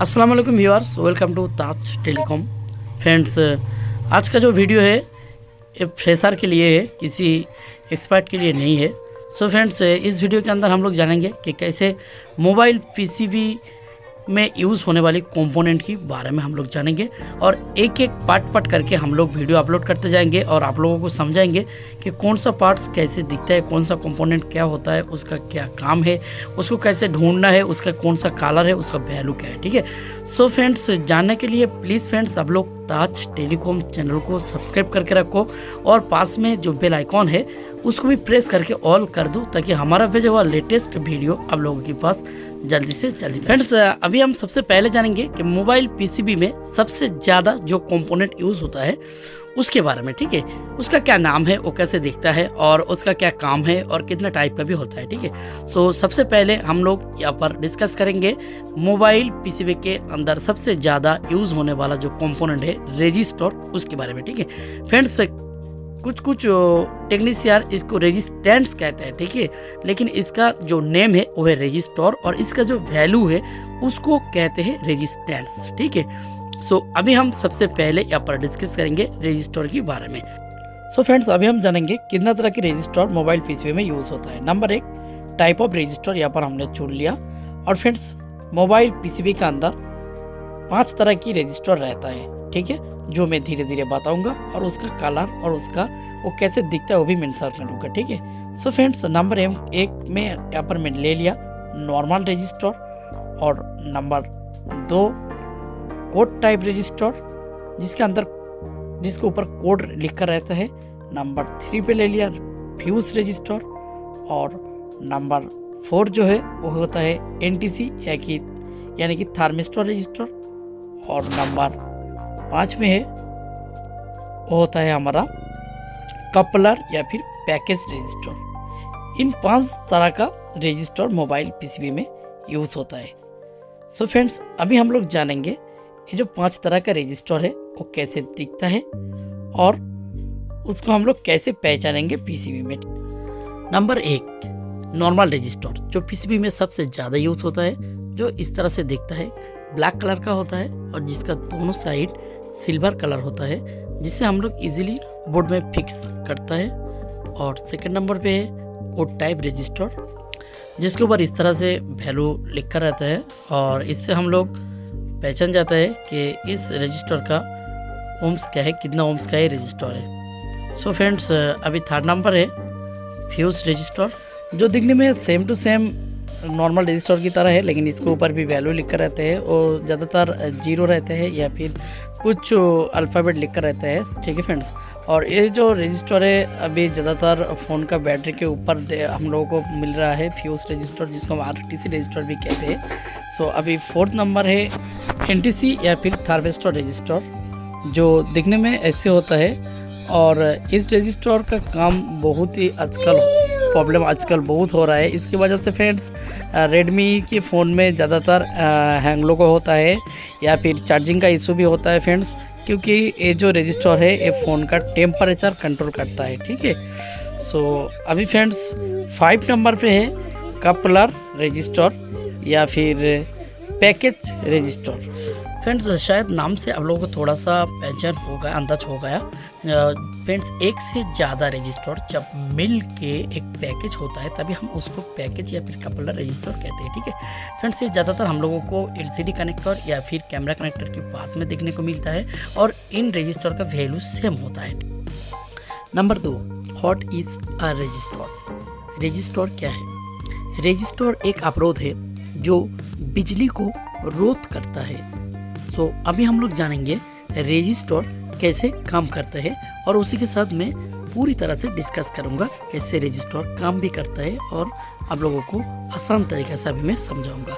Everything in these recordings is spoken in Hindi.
अस्सलाम वालेकुम viewers, welcome to Taj telecom. Friends, आज का जो वीडियो है ये फ्रेशर के लिए है, किसी एक्सपर्ट के लिए नहीं है। सो फ्रेंड्स, इस वीडियो के अंदर हम लोग जानेंगे कि कैसे मोबाइल पीसीबी में यूज़ होने वाली कंपोनेंट के बारे में हम लोग जानेंगे और एक एक पार्ट करके हम लोग वीडियो अपलोड करते जाएंगे और आप लोगों को समझाएंगे कि कौन सा पार्ट्स कैसे दिखता है, कौन सा कंपोनेंट क्या होता है, उसका क्या काम है, उसको कैसे ढूंढना है, उसका कौन सा कलर है, उसका वैल्यू क्या है। ठीक है। सो फ्रेंड्स, जानने के लिए प्लीज़ फ्रेंड्स आप लोग ताज टेलीकॉम चैनल को सब्सक्राइब करके रखो और पास में जो बेल आइकॉन है उसको भी प्रेस करके ऑल कर दो ताकि हमारा भेजा हुआ लेटेस्ट वीडियो आप लोगों के पास जल्दी से जल्दी। फ्रेंड्स, अभी हम सबसे पहले जानेंगे कि मोबाइल पीसीबी में सबसे ज़्यादा जो कंपोनेंट यूज़ होता है उसके बारे में। ठीक है। उसका क्या नाम है, वो कैसे दिखता है और उसका क्या काम है और कितना टाइप का भी होता है। ठीक है। सो सबसे पहले हम लोग यहाँ पर डिस्कस करेंगे मोबाइल पीसीबी के अंदर सबसे ज़्यादा यूज़ होने वाला जो कंपोनेंट है रजिस्टर, उसके बारे में। ठीक है। फ्रेंड्स, कुछ टेक्नीशियन इसको रेजिस्टेंस कहते हैं। ठीक है। लेकिन इसका जो नेम है वो है रजिस्टर और इसका जो वैल्यू है उसको कहते हैं रेजिस्टेंस। ठीक है। सो अभी हम सबसे पहले यहाँ पर डिस्कस करेंगे रजिस्टर के बारे में। सो फ्रेंड्स, अभी हम जानेंगे कितना तरह के रजिस्टर मोबाइल पीसीबी में यूज़ होता है। नंबर 1, टाइप ऑफ रजिस्टर यहाँ पर हमने चुन लिया। और फ्रेंड्स, मोबाइल पीसीबी के अंदर 5 तरह की रजिस्टर रहता है। ठीक है, जो मैं धीरे धीरे बताऊंगा और उसका कलर और उसका वो कैसे दिखता है वो भी मेंशन करूँगा। ठीक है। सो फ्रेंड्स, नंबर 1 में यहाँ पर मैं ले लिया नॉर्मल रजिस्टर और नंबर 2 कोड टाइप रजिस्टर जिसके ऊपर कोड लिखकर रहता है। नंबर 3 पे ले लिया फ्यूज रजिस्टर और नंबर 4 जो है वो होता है एनटीसी यानी कि थार्मिस्टर रजिस्टर और नंबर 5 में है वो होता है हमारा कपलर या फिर पैकेज रजिस्टर। इन 5 तरह का रजिस्टर मोबाइल पीसीबी में यूज़ होता है। सो फ्रेंड्स, अभी हम लोग जानेंगे ये जो 5 तरह का रजिस्टर है वो कैसे दिखता है और उसको हम लोग कैसे पहचानेंगे पीसीबी में। नंबर 1, नॉर्मल रजिस्टर जो पीसीबी में सबसे ज़्यादा यूज़ होता है, जो इस तरह से दिखता है, ब्लैक कलर का होता है और जिसका दोनों साइड सिल्वर कलर होता है, जिससे हम लोग इजीली बोर्ड में फिक्स करता है। और सेकंड नंबर पे है कोड टाइप रजिस्टर जिसके ऊपर इस तरह से वैल्यू लिखा रहता है और इससे हम लोग पहचान जाता है कि इस रजिस्टर का ओम्स क्या है, कितना ओम्स का ये रजिस्टर है। सो फ्रेंड्स, अभी थर्ड नंबर है फ्यूज रजिस्टर जो दिखने में same to same normal register की तरह है, लेकिन इसके ऊपर भी वैल्यू लिखकर रहते हैं और ज़्यादातर 0 रहते हैं या फिर कुछ अल्फ़ाबेट लिखकर रहता है। ठीक है फ्रेंड्स। और ये जो रजिस्टर है अभी ज़्यादातर फ़ोन का बैटरी के ऊपर हम लोगों को मिल रहा है फ्यूज रजिस्टर, जिसको हम आरटीसी रजिस्टर भी कहते हैं। सो अभी 4th नंबर है एनटीसी या फिर थार्मिस्टर रजिस्टर जो दिखने में ऐसे होता है और इस रजिस्टर का काम बहुत ही आजकल बहुत हो रहा है। इसकी वजह से फ्रेंड्स, रेडमी के फ़ोन में ज़्यादातर हैंग लोगो होता है या फिर चार्जिंग का इशू भी होता है फ्रेंड्स, क्योंकि ये जो रजिस्टर है ये फ़ोन का टेम्परेचर कंट्रोल करता है। ठीक है। सो अभी फ्रेंड्स 5 नंबर पे है कपलर रजिस्टर या फिर पैकेज रजिस्टर। फ्रेंड्स, शायद नाम से आप लोगों को थोड़ा सा पहचान होगा, अंदाज हो गया। फ्रेंड्स, एक से ज़्यादा रजिस्टर जब मिल के एक पैकेज होता है तभी हम उसको पैकेज या फिर कपलर रजिस्टर कहते हैं। ठीक है। फ्रेंड्स, ये ज़्यादातर हम लोगों को एलसीडी कनेक्टर या फिर कैमरा कनेक्टर के पास में देखने को मिलता है और इन रजिस्टर का वैल्यू सेम होता है। Number 2, what is a resistor. Register क्या है? रजिस्टर एक अवरोध है जो बिजली को रोध करता है। सो अभी हम लोग जानेंगे रजिस्टर कैसे काम करता है और उसी के साथ मैं पूरी तरह से डिस्कस करूंगा कैसे रजिस्टर काम भी करता है और आप लोगों को आसान तरीके से अभी मैं समझाऊंगा।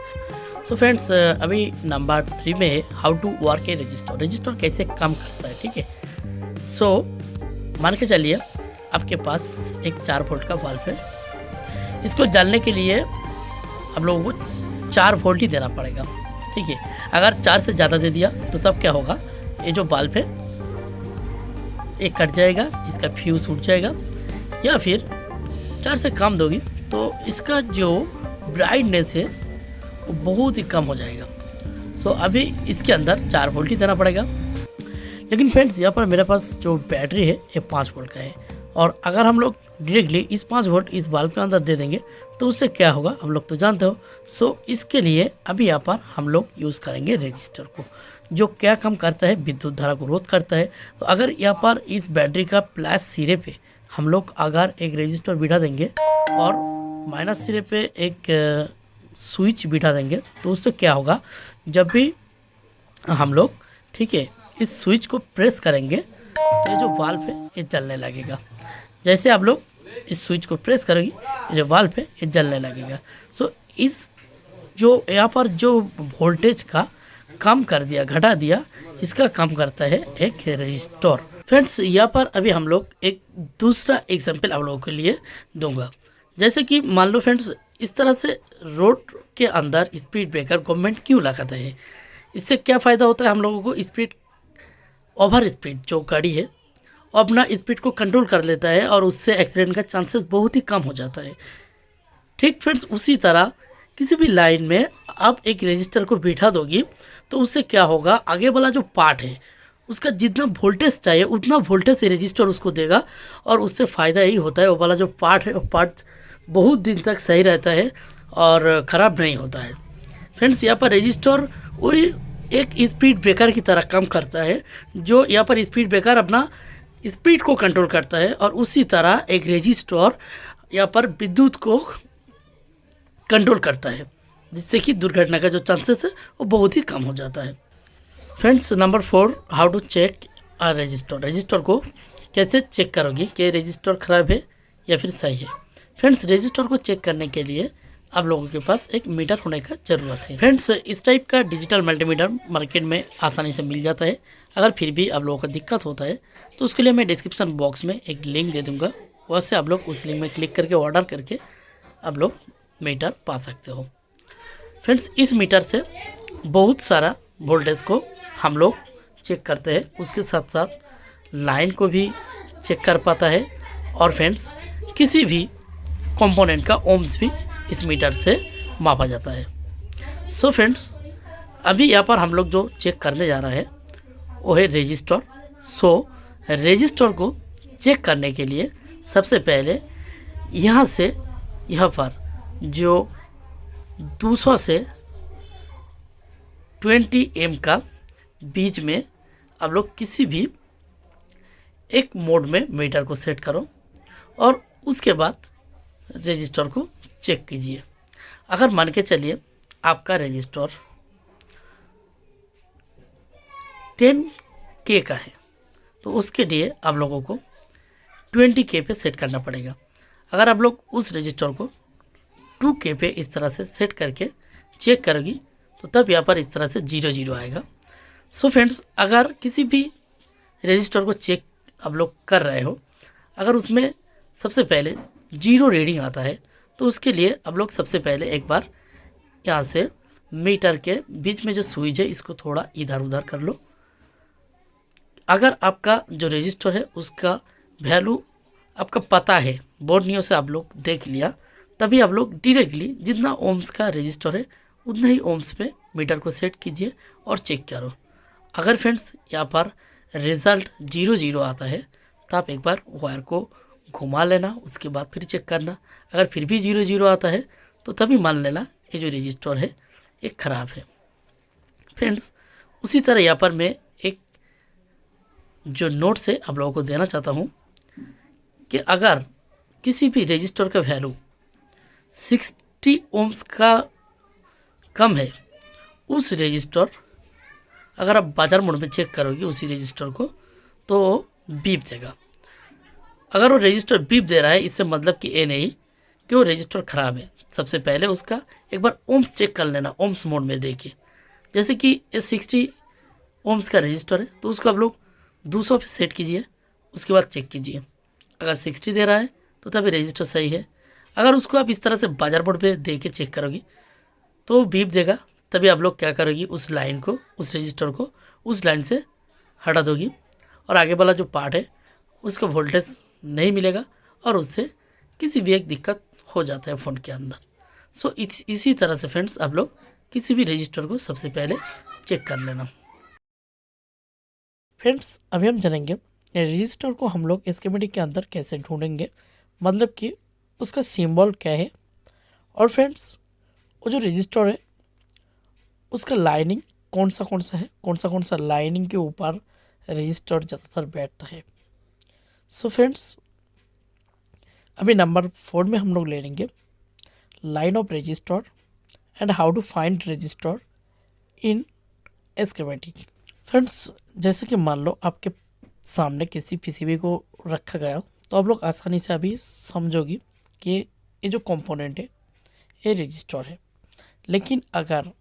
सो फ्रेंड्स, अभी नंबर 3 में है how to work a register. Register कैसे काम करता है। ठीक है। सो मान के चलिए आपके पास एक 4 वोल्ट का बल्ब है। इसको जलने के लिए आप लोगों को 4 वोल्ट ही देना पड़ेगा। ठीक है। अगर 4 से ज़्यादा दे दिया तो तब क्या होगा, ये जो बल्ब है ये कट जाएगा, इसका फ्यूज उठ जाएगा, या फिर 4 से कम दोगी तो इसका जो ब्राइटनेस है वो बहुत ही कम हो जाएगा। सो अभी इसके अंदर 4 वोल्ट ही देना पड़ेगा। लेकिन फ्रेंड्स यहाँ पर मेरे पास जो बैटरी है ये 5 वोल्ट का है, और अगर हम लोग डायरेक्टली इस 5 वोल्ट इस बल्ब के अंदर दे देंगे तो उससे क्या होगा हम लोग तो जानते हो। सो इसके लिए अभी यहाँ पर हम लोग यूज़ करेंगे रेजिस्टर को, जो क्या काम करता है, विद्युत धारा को रोध करता है। तो अगर यहाँ पर इस बैटरी का प्लस सिरे पे हम लोग अगर एक रेजिस्टर बिठा देंगे और माइनस सिरे पे एक स्विच बिठा देंगे तो उससे क्या होगा, जब भी हम लोग ठीक है इस स्विच को प्रेस करेंगे तो ये जो वाल्व है ये जलने लगेगा। जैसे आप लोग इस स्विच को प्रेस करेंगे ये जो वाल्व है ये जलने लगेगा। सो इस जो यहाँ पर जो वोल्टेज का कम कर दिया, घटा दिया, इसका काम करता है एक रेजिस्टर। फ्रेंड्स यहाँ पर अभी हम लोग एक दूसरा एग्जांपल आप लोगों के लिए दूंगा। जैसे कि मान लो फ्रेंड्स, इस तरह से रोड के अंदर स्पीड ब्रेकर गवर्नमेंट क्यों लगाता है, इससे क्या फ़ायदा होता है हम लोगों को। स्पीड ओवर स्पीड जो गाड़ी है अपना स्पीड को कंट्रोल कर लेता है और उससे एक्सीडेंट का चांसेस बहुत ही कम हो जाता है। ठीक फ्रेंड्स, उसी तरह किसी भी लाइन में आप एक रेजिस्टर को बिठा दोगी तो उससे क्या होगा, आगे वाला जो पार्ट है उसका जितना वोल्टेज चाहिए उतना वोल्टेज से रेजिस्टर उसको देगा, और उससे फ़ायदा यही होता है वो वाला जो पार्ट है वो पार्ट बहुत दिन तक सही रहता है और ख़राब नहीं होता है। फ्रेंड्स यहाँ पर रेजिस्टर वही एक स्पीड ब्रेकर की तरह काम करता है, जो यहाँ पर स्पीड ब्रेकर अपना स्पीड को कंट्रोल करता है, और उसी तरह एक रेजिस्टर यहाँ पर विद्युत को कंट्रोल करता है, जिससे कि दुर्घटना का जो चांसेस है वो बहुत ही कम हो जाता है। Friends number 4, how to check a register. Register को कैसे चेक करोगी कि रेजिस्टर ख़राब है या फिर सही है। फ्रेंड्स रेजिस्टर को चेक करने के लिए आप लोगों के पास एक मीटर होने का ज़रूरत है। फ्रेंड्स इस टाइप का डिजिटल मल्टीमीटर मार्केट में आसानी से मिल जाता है। अगर फिर भी आप लोगों को दिक्कत होता है तो उसके लिए मैं डिस्क्रिप्शन बॉक्स में एक लिंक दे दूँगा, वहाँ से आप लोग उस लिंक में क्लिक करके ऑर्डर करके आप लोग मीटर पा सकते हो। फ्रेंड्स इस मीटर से बहुत सारा वोल्टेज को हम लोग चेक करते हैं, उसके साथ साथ लाइन को भी चेक कर पाता है, और फ्रेंड्स किसी भी कंपोनेंट का ओम्स भी इस मीटर से मापा जाता है। सो फ्रेंड्स अभी यहाँ पर हम लोग जो चेक करने जा रहा है वो है रेजिस्टर। सो रेजिस्टर को चेक करने के लिए सबसे पहले यहाँ से यहाँ पर जो 200 से 20 एम का बीच में आप लोग किसी भी एक मोड में मीटर को सेट करो, और उसके बाद रेजिस्टर को चेक कीजिए। अगर मान के चलिए आपका रेजिस्टर 10K का है तो उसके लिए आप लोगों को 20K पे सेट करना पड़ेगा। अगर आप लोग उस रेजिस्टर को 2K पे इस तरह से सेट करके चेक करोगी तो तब यहाँ पर इस तरह से 00 आएगा। सो फ्रेंड्स अगर किसी भी रेजिस्टर को चेक आप लोग कर रहे हो, अगर उसमें सबसे पहले 0 रीडिंग आता है तो उसके लिए आप लोग सबसे पहले एक बार यहाँ से मीटर के बीच में जो स्विच है इसको थोड़ा इधर उधर कर लो। अगर आपका जो रेजिस्टर है उसका वैल्यू आपका पता है, बोर्ड नियो से आप लोग देख लिया, तभी आप लोग डायरेक्टली जितना ओम्स का रेजिस्टर है उतना ही ओम्स पे मीटर को सेट कीजिए और चेक करो। अगर फ्रेंड्स यहाँ पर रिज़ल्ट 00 आता है तो आप एक बार वायर को घुमा लेना, उसके बाद फिर चेक करना। अगर फिर भी 00 आता है तो तभी मान लेना ये जो रजिस्टर है ये ख़राब है। फ्रेंड्स उसी तरह यहाँ पर मैं एक जो नोट से आप लोगों को देना चाहता हूँ कि अगर किसी भी रजिस्टर का वैल्यू 60 ओम्स का कम है, उस रजिस्टर अगर आप बाजार मोड में चेक करोगे उसी रजिस्टर को तो बीप देगा। अगर वो रजिस्टर बीप दे रहा है इससे मतलब कि ये नहीं कि वो रजिस्टर ख़राब है। सबसे पहले उसका एक बार ओम्स चेक कर लेना, ओम्स मोड में देखिए। जैसे कि ये 60 ओम्स का रजिस्टर है तो उसको आप लोग 200 पे सेट कीजिए, उसके बाद चेक कीजिए। अगर 60 दे रहा है तो तभी रजिस्टर सही है। अगर उसको आप इस तरह से बाजार बोर्ड पे दे के चेक करोगी तो वो बीप देगा, तभी आप लोग क्या करोगी, उस लाइन को, उस रजिस्टर को उस लाइन से हटा दोगी और आगे वाला जो पार्ट है उसका वोल्टेज नहीं मिलेगा और उससे किसी भी एक दिक्कत हो जाता है फ़ोन के अंदर। सो इसी तरह से फ्रेंड्स आप लोग किसी भी रजिस्टर को सबसे पहले चेक कर लेना। फ्रेंड्स अभी हम जानेंगे रजिस्टर को हम लोग स्कीमेटिक के अंदर कैसे ढूंढेंगे, मतलब कि उसका सिंबल क्या है। और फ्रेंड्स वो जो रजिस्टर है उसका लाइनिंग कौन सा है, कौन सा लाइनिंग के ऊपर रजिस्टर ज़्यादातर बैठता है। सो फ्रेंड्स अभी नंबर 4 में हम लोग ले लेंगे line of register and how to find register in schematic. Friends जैसे कि मान लो आपके सामने किसी पीसीबी को रखा गया, तो आप लोग आसानी से अभी समझोगे कि ये जो कंपोनेंट है ये रजिस्टर है। लेकिन अगर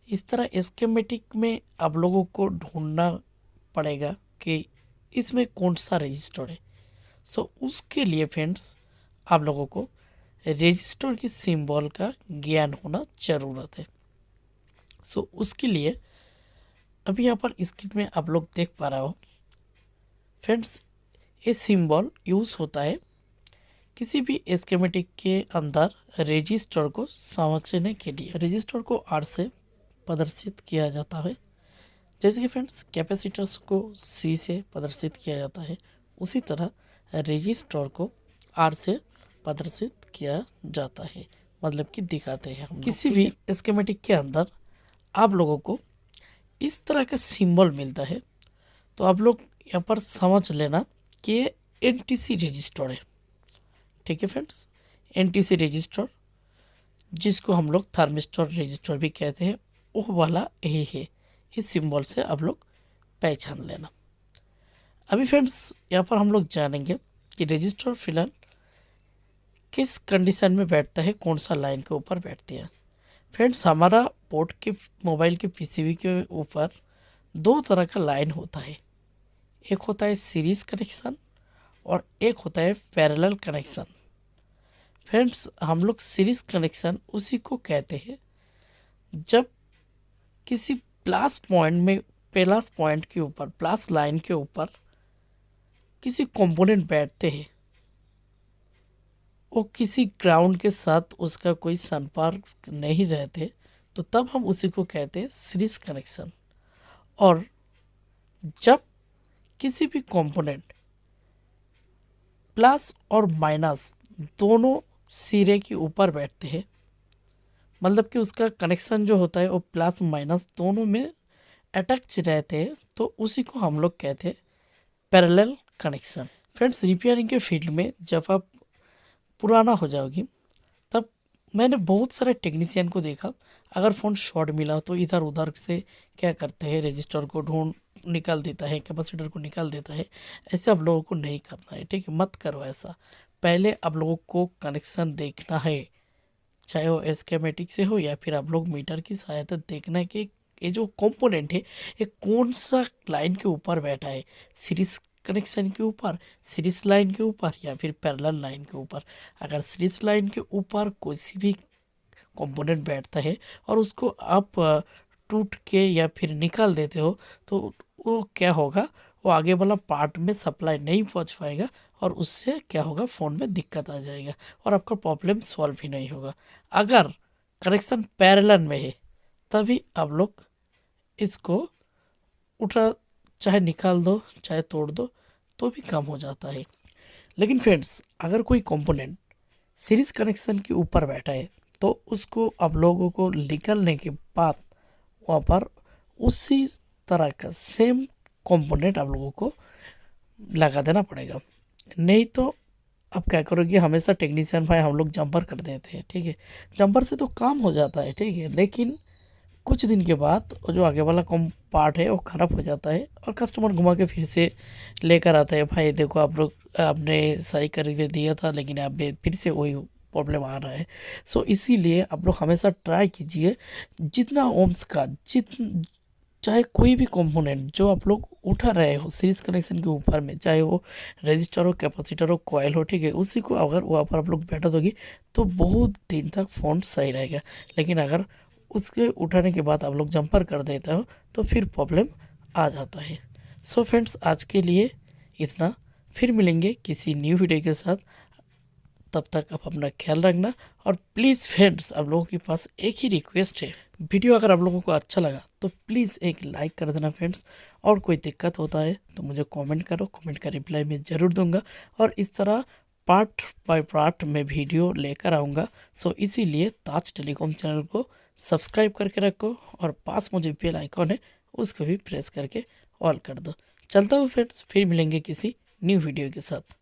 इस तरह स्कीमेटिक में आप लोगों को ढूंढना पड़ेगा कि इसमें कौन सा रजिस्टर है, सो उसके लिए फ्रेंड्स आप लोगों को रजिस्टर की सिंबल का ज्ञान होना ज़रूरत है। सो उसके लिए अभी यहाँ पर स्क्रीन में आप लोग देख पा रहे हो फ्रेंड्स, ये सिंबल यूज़ होता है किसी भी स्कीमेटिक के अंदर रजिस्टर को समझने के लिए। रजिस्टर को आर से प्रदर्शित किया जाता है, जैसे कि फ्रेंड्स कैपेसिटर्स को सी से प्रदर्शित किया जाता है, उसी तरह रजिस्टर को आर से प्रदर्शित किया जाता है, मतलब कि दिखाते हैं हम। किसी भी स्कीमेटिक के अंदर आप लोगों को इस तरह का सिंबल मिलता है, तो आप लोग यहाँ पर समझ लेना कि ये एनटीसी रजिस्टर है। ठीक है फ्रेंड्स, एनटीसी रजिस्टर जिसको हम लोग थर्मिस्टर रजिस्टर भी कहते हैं, वो वाला यही है। इस सिंबल से आप लोग पहचान लेना। अभी फ्रेंड्स यहाँ पर हम लोग जानेंगे कि रजिस्टर फिलहाल किस कंडीशन में बैठता है, कौन सा लाइन के ऊपर बैठती है। फ्रेंड्स हमारा पोर्ट के मोबाइल के पीसीबी के ऊपर दो तरह का लाइन होता है, एक होता है सीरीज कनेक्शन और एक होता है पैरेलल कनेक्शन। फ्रेंड्स हम लोग सीरीज कनेक्शन उसी को कहते हैं जब किसी प्लस पॉइंट में, प्लस पॉइंट के ऊपर, प्लस लाइन के ऊपर किसी कंपोनेंट बैठते हैं, वो किसी ग्राउंड के साथ उसका कोई संपर्क नहीं रहते, तो तब हम उसी को कहते हैं सीरीज कनेक्शन। और जब किसी भी कंपोनेंट प्लस और माइनस दोनों सिरे के ऊपर बैठते हैं, मतलब कि उसका कनेक्शन जो होता है वो प्लस माइनस दोनों में अटैच रहते हैं, तो उसी को हम लोग कहते हैं पैरेलल कनेक्शन। फ्रेंड्स रिपेयरिंग के फील्ड में जब आप पुराना हो जाओगी, तब मैंने बहुत सारे टेक्नीशियन को देखा, अगर फ़ोन शॉर्ट मिला तो इधर उधर से क्या करते हैं, रजिस्टर को ढूंढ निकाल देता है, कैपेसिटर को निकाल देता है। ऐसे आप लोगों को नहीं करना है, ठीक है, मत करो ऐसा। पहले आप लोगों को कनेक्शन देखना है, चाहे वो स्कीमेटिक से हो या फिर आप लोग मीटर की सहायता देखना है कि ये जो कंपोनेंट है ये कौन सा लाइन के ऊपर बैठा है, सीरीज कनेक्शन के ऊपर, सीरीज लाइन के ऊपर या फिर पैरेलल लाइन के ऊपर। अगर सीरीज लाइन के ऊपर कोई भी कंपोनेंट बैठता है और उसको आप टूट के या फिर निकाल देते हो, तो वो क्या होगा, वो आगे वाला पार्ट में सप्लाई नहीं पहुंच पाएगा और उससे क्या होगा, फ़ोन में दिक्कत आ जाएगा और आपका प्रॉब्लम सॉल्व भी नहीं होगा। अगर कनेक्शन पैरेलल में है तभी आप लोग इसको उठा, चाहे निकाल दो चाहे तोड़ दो, तो भी काम हो जाता है। लेकिन फ्रेंड्स अगर कोई कंपोनेंट सीरीज कनेक्शन के ऊपर बैठा है, तो उसको आप लोगों को निकालने के बाद वहाँ पर उसी तरह का सेम कंपोनेंट आप लोगों को लगा देना पड़ेगा। नहीं तो आप क्या करोगे, हमेशा टेक्नीशियन भाई हम लोग जंपर कर देते हैं, ठीक है, जंपर से तो काम हो जाता है, ठीक है, लेकिन कुछ दिन के बाद जो आगे वाला कम पार्ट है वो ख़राब हो जाता है और कस्टमर घुमा के फिर से लेकर आता है, भाई देखो आप लोग आपने सही करके दिया था लेकिन आप फिर से वही प्रॉब्लम आ रहा है। सो इसीलिए आप लोग हमेशा ट्राई कीजिए जितना ओम्स का चाहे कोई भी कंपोनेंट जो आप लोग उठा रहे हो सीरीज कनेक्शन के ऊपर में, चाहे वो रजिस्टर हो, कैपेसिटर हो, कॉयल हो, ठीक है, उसी को अगर वहाँ पर आप लोग बैठा दोगे तो बहुत दिन तक फ़ोन सही रहेगा। लेकिन अगर उसके उठाने के बाद आप लोग जंपर कर देते हो तो फिर प्रॉब्लम आ जाता है। सो फ्रेंड्स आज के लिए इतना, फिर मिलेंगे किसी न्यू वीडियो के साथ। तब तक आप अपना ख्याल रखना। और प्लीज़ फ्रेंड्स, आप लोगों के पास एक ही रिक्वेस्ट है, वीडियो अगर आप लोगों को अच्छा लगा तो प्लीज़ एक लाइक कर देना फ्रेंड्स। और कोई दिक्कत होता है तो मुझे कमेंट करो, कमेंट का रिप्लाई मैं ज़रूर दूंगा। और इस तरह पार्ट बाय पार्ट में वीडियो लेकर आऊँगा। सो इसीलिए ताज टेलीकॉम चैनल को सब्सक्राइब करके रखो और पास में जो बेल आइकॉन है उसको भी प्रेस करके ऑल कर दो। चलता हूँ फ्रेंड्स, फिर मिलेंगे किसी न्यू वीडियो के साथ।